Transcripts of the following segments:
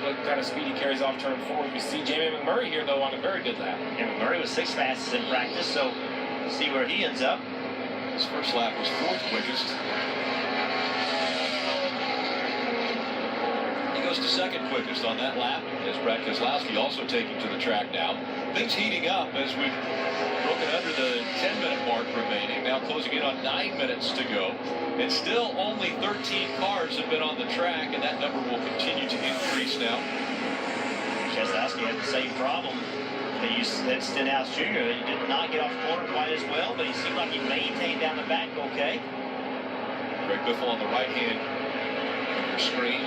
what kind of speed he carries off turn 4. You see Jamie McMurray here, though, on a very good lap. And McMurray was 6th fastest in practice, so see where he ends up. His first lap was 4th quickest. He goes to 2nd quickest on that lap, as Brad Keselowski also taking to the track now. Things heating up as we've broken under the 10-minute mark remaining, now closing in on 9 minutes to go. And still only 13 cars have been on the track, and that number will continue to increase now. Keselowski had the same problem that you said Stenhouse Jr. He did not get off the corner quite as well, but he seemed like he maintained down the back okay. Greg Biffle on the right-hand of your screen.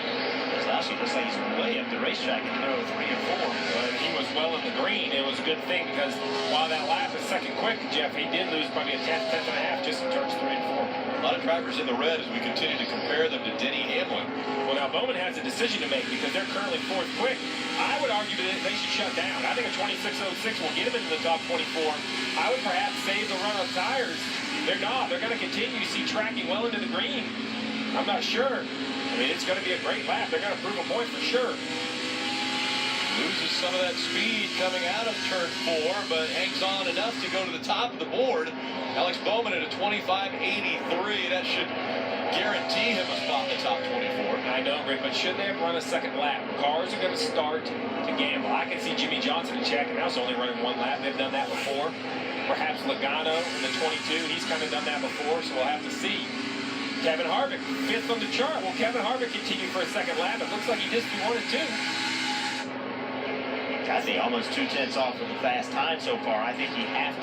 Keselowski looks like he's way up the racetrack in the middle of 3 and 4. But he was well in the green. It was a good thing because while that lap is second quick, Jeff, he did lose probably a tenth and a half just in turns 3 and 4. A lot of drivers in the red as we continue to compare them to Denny Hamlin. Well, now Bowman has a decision to make because they're currently 4th quick. I would argue that they should shut down. I think a 26.06 will get him into the top 24. I would perhaps save the run on tires. They're not. They're going to continue to see tracking well into the green. I'm not sure. I mean, it's going to be a great lap. They're going to prove a point for sure. Loses some of that speed coming out of turn 4, but hangs on enough to go to the top of the board. Alex Bowman at a 25.83. That should guarantee him a spot in the top 24. I know, Rick, but should they have run a second lap? Cars are going to start to gamble. I can see Jimmy Johnson and Chad Knaus only running 1 lap. They've done that before. Perhaps Logano in the 22. He's kind of done that before, so we'll have to see. Kevin Harvick, 5th on the chart. Will Kevin Harvick continue for a second lap? It looks like he just wanted to. I think almost 2/10 off of the fast time so far. I think you have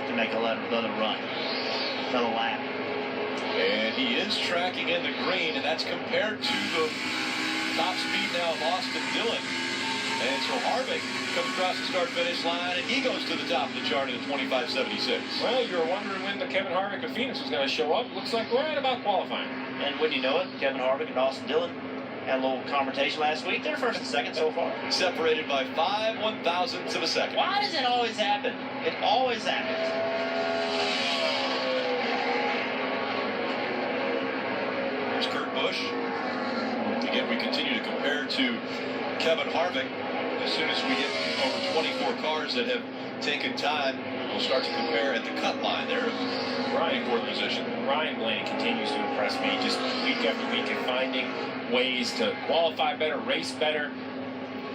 to make another run, another lap. And he is tracking in the green, and that's compared to the top speed now of Austin Dillon. And so Harvick comes across the start-finish line, and he goes to the top of the chart at a 25.76. Well, you were wondering when the Kevin Harvick of Phoenix was going to show up. Looks like right about qualifying. And wouldn't you know it, Kevin Harvick and Austin Dillon had a little conversation last week. They're 1st and 2nd so far. Separated by 5 one-thousandths of a second. Why does it always happen? It always happens. There's Kurt Busch. Again, we continue to compare to Kevin Harvick. As soon as we get over 24 cars that have taken time, we'll start to compare at the cut line there. Ryan, 4th position. Ryan Blaney continues to impress me just week after week in finding ways to qualify better, race better.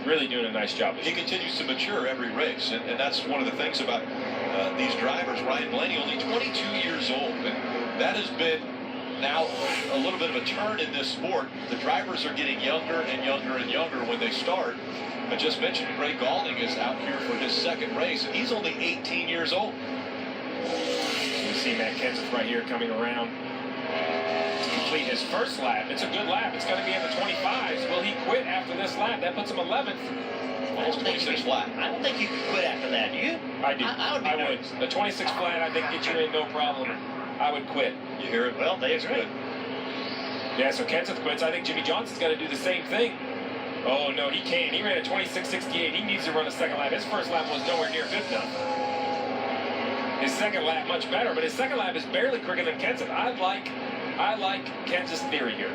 Really doing a nice job. He continues to mature every race, and that's one of the things about these drivers. Ryan Blaney, only 22 years old, and that has been now a little bit of a turn in this sport. The drivers are getting younger and younger and younger when they start. I just mentioned Greg Galding is out here for his 2nd race, and he's only 18 years old. You see Matt Kenseth right here coming around to complete his 1st lap. It's a good lap. It's going to be in the 25s. Will he quit after this lap? That puts him 11th. Almost 26 flat. I don't think you could quit after that. Do you? I do. I would be nervous. The 26 flat, I think, gets you in no problem. I would quit. You hear it? Well, they agree. Yeah, so Kenseth quits. I think Jimmy Johnson's got to do the same thing. Oh, no, he can't. He ran a 26.68. He needs to run a second lap. His 1st lap was nowhere near good enough. His 2nd lap much better, but his 2nd lap is barely quicker than Kenseth. I like Kenseth's theory here.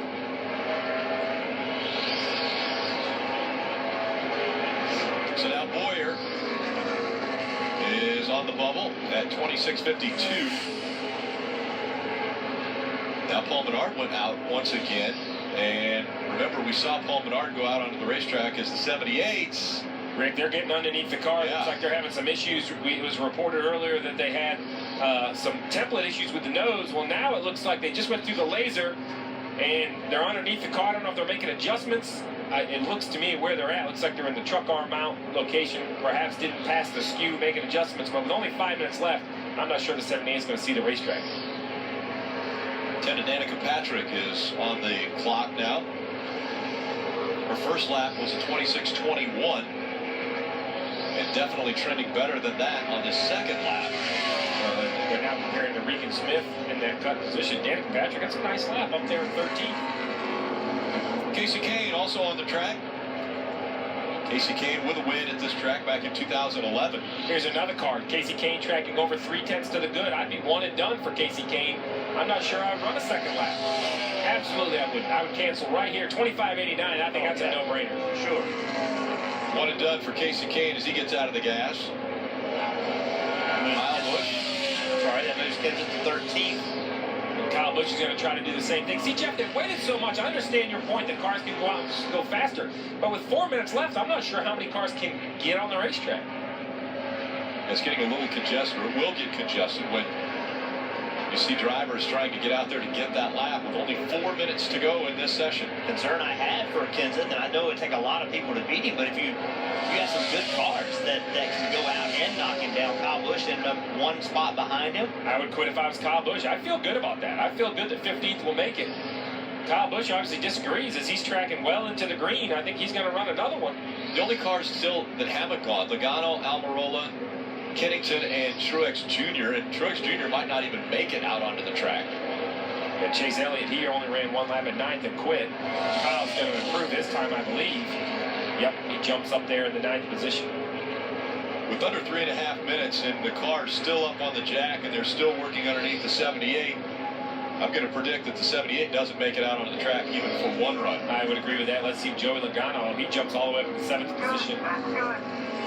So now Boyer is on the bubble at 26.52. Now Paul Menard went out once again. And remember, we saw Paul Menard go out onto the racetrack as the 78s. Rick, they're getting underneath the car. Yeah. Looks like they're having some issues. It was reported earlier that they had some template issues with the nose. Well, now it looks like they just went through the laser, and they're underneath the car. I don't know if they're making adjustments. It looks to me where they're at. Looks like they're in the truck arm mount location. Perhaps didn't pass the skew, making adjustments. But with only 5 minutes left, I'm not sure the 78 is going to see the racetrack. Lieutenant Danica Patrick is on the clock now. Her 1st lap was a 26.21. And definitely trending better than that on the 2nd lap. They're now comparing to Regan Smith in that cut position. Danica Patrick, that's a nice lap up there in 13th. Kasey Kahne also on the track. Kasey Kahne with a win at this track back in 2011. Here's another card. Kasey Kahne tracking over 3/10 to the good. I'd be one and done for Kasey Kahne. I'm not sure I'd run a second lap. Absolutely I would. I would cancel right here. 25.89. I think that's a no-brainer. Sure. One and done for Casey Kane as he gets out of the gas. Kyle Busch. Sorry, that moves Kenseth to 13th. And Kyle Busch is going to try to do the same thing. See, Jeff, they've waited so much. I understand your point that cars can go out and go faster. But with 4 minutes left, I'm not sure how many cars can get on the racetrack. It's getting a little congested, or will get congested when you see drivers trying to get out there to get that lap with only 4 minutes to go in this session. Concern I had for Kenseth, and I know it would take a lot of people to beat him, but if you have some good cars that can go out and knock him down, Kyle Busch ended up one spot behind him. I would quit if I was Kyle Busch. I feel good about that. I feel good that 15th will make it. Kyle Busch obviously disagrees as he's tracking well into the green. I think he's going to run another one. The only cars still that haven't gone, Logano, Almirola, Kennington, and Truex Jr. And Truex Jr. might not even make it out onto the track. And Chase Elliott, he only ran one lap at 9th and quit. Kyle's going to improve his time, I believe. Yep, he jumps up there in the 9th position. With under 3.5 minutes and the car's still up on the jack and they're still working underneath the 78, I'm going to predict that the 78 doesn't make it out onto the track even for one run. I would agree with that. Let's see Joey Logano. He jumps all the way up to the 7th position.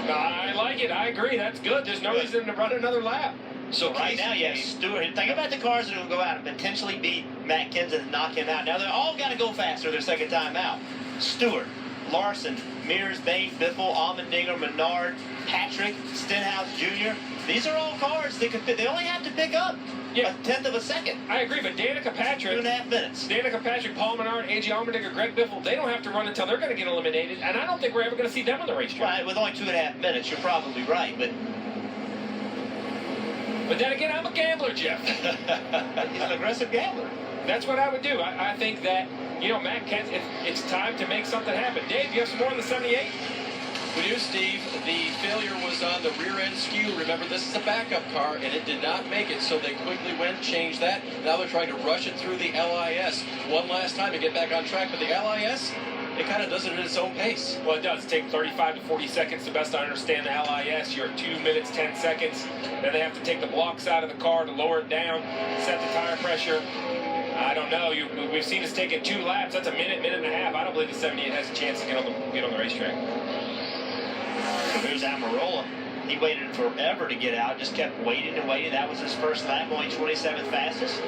I like it. I agree. That's good. There's no reason to run another lap. So right now, you have Stewart. Think about the cars that will go out and potentially beat Matt Kenseth and knock him out. Now, they're all got to go faster their second time out. Stewart, Larson, Mears, Bain, Biffle, Allmendinger, Menard, Patrick, Stenhouse Jr. These are all cars they could. They only have to pick up a tenth of a second. I agree, but Danica Patrick, 2.5 minutes. Danica Patrick, Paul Menard, A.J. Allmendinger, Greg Biffle, they don't have to run until they're going to get eliminated, and I don't think we're ever going to see them on the racetrack. Right, with only 2.5 minutes, you're probably right, but then again, I'm a gambler, Jeff. he's an aggressive gambler. That's what I would do. I think that, Matt Kenseth, it's time to make something happen. Dave, you have some more on the 78? We do, Steve. The failure was on the rear end skew. Remember, this is a backup car, and it did not make it, so they quickly went and changed that. Now they're trying to rush it through the LIS one last time to get back on track. But the LIS, it kind of does it at its own pace. Well, it does take 35 to 40 seconds. The best I understand the LIS, you're at 2 minutes, 10 seconds. Then they have to take the blocks out of the car to lower it down, set the tire pressure. I don't know. We've seen us taking 2 laps. That's a minute, minute and a half. I don't believe the 78 has a chance to get on the racetrack. So here's Almirola. He waited forever to get out, just kept waiting and waiting. That was his first lap, only 27th fastest.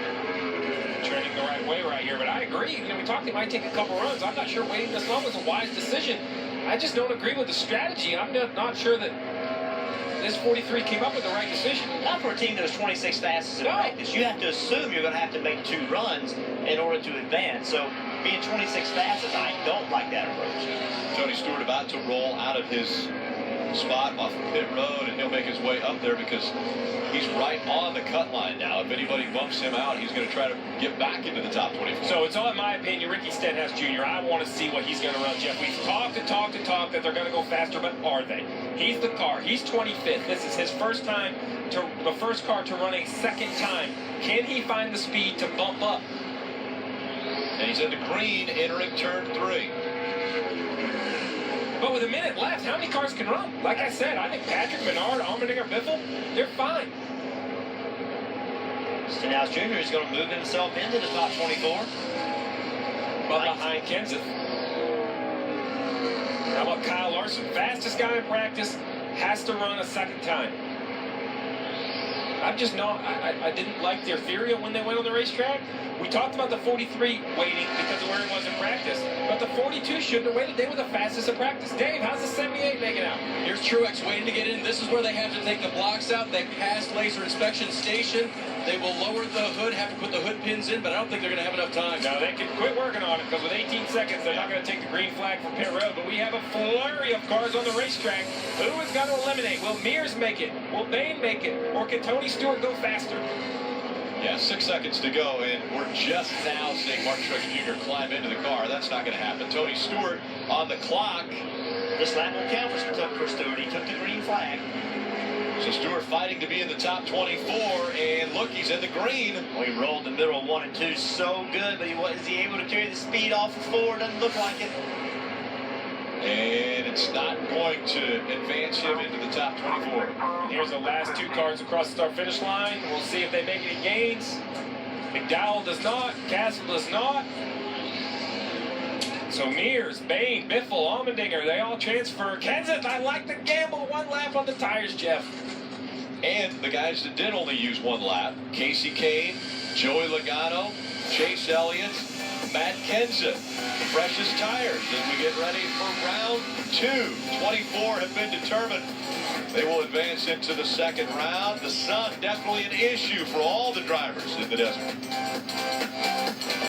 Trending the right way right here, but I agree. We talked it might take a couple runs. I'm not sure waiting this long was a wise decision. I just don't agree with the strategy. I'm not sure that this 43 came up with the right decision. Not for a team that was 26th fastest in practice. You have to assume you're going to have to make 2 runs in order to advance. So being 26th fastest, I don't like that approach. Tony Stewart about to roll out of his spot off the pit road, and he'll make his way up there because he's right on the cut line now. If anybody bumps him out, he's going to try to get back into the top 24. So it's all, in my opinion, Ricky Stenhouse Jr. I want to see what he's going to run, Jeff. We've talked that they're going to go faster, but are they? He's the car. He's 25th. This is his first time, the first car to run a second time. Can he find the speed to bump up? And he's in the green, entering turn 3. But with a minute left, how many cars can run? Like I said, I think Patrick, Menard, Allmendinger, Biffle, they're fine. Stenhouse Jr. is going to move himself into the top 24. But behind Kenseth. How about Kyle Larson? Fastest guy in practice, has to run a second time. I'm just not, I didn't like their theory when they went on the racetrack. We talked about the 43 waiting because of where it was in practice, but the 42 shouldn't have waited. They were the fastest in practice. Dave, how's the 78 making out? Here's Truex waiting to get in. This is where they have to take the blocks out. They passed laser inspection station. They will lower the hood, have to put the hood pins in, but I don't think they're going to have enough time. No, they can quit working on it because with 18 seconds, they're not going to take the green flag from pit road. But we have a flurry of cars on the racetrack. Who is going to eliminate? Will Mears make it? Will Bain make it? Or can Tony Stewart go faster? Yeah, 6 seconds to go, and we're just now seeing Martin Truex Jr. climb into the car. That's not going to happen. Tony Stewart on the clock. This lap will count for Stewart. He took the green flag. So Stewart fighting to be in the top 24, and look, he's in the green. Well, he rolled the middle of 1 and 2 so good, but is he able to carry the speed off of 4? Doesn't look like it. And it's not going to advance him into the top 24. And here's the last 2 cars across the start-finish line. We'll see if they make any gains. McDowell does not. Castle does not. So Mears, Bain, Biffle, Allmendinger, they all transfer. Kenseth, I like the gamble. 1 lap on the tires, Jeff. And the guys that did only use 1 lap, Casey Kane, Joey Logano, Chase Elliott, Matt Kenseth, freshest tires as we get ready for round 2. 24 have been determined. They will advance into the 2nd round. The sun definitely an issue for all the drivers in the desert.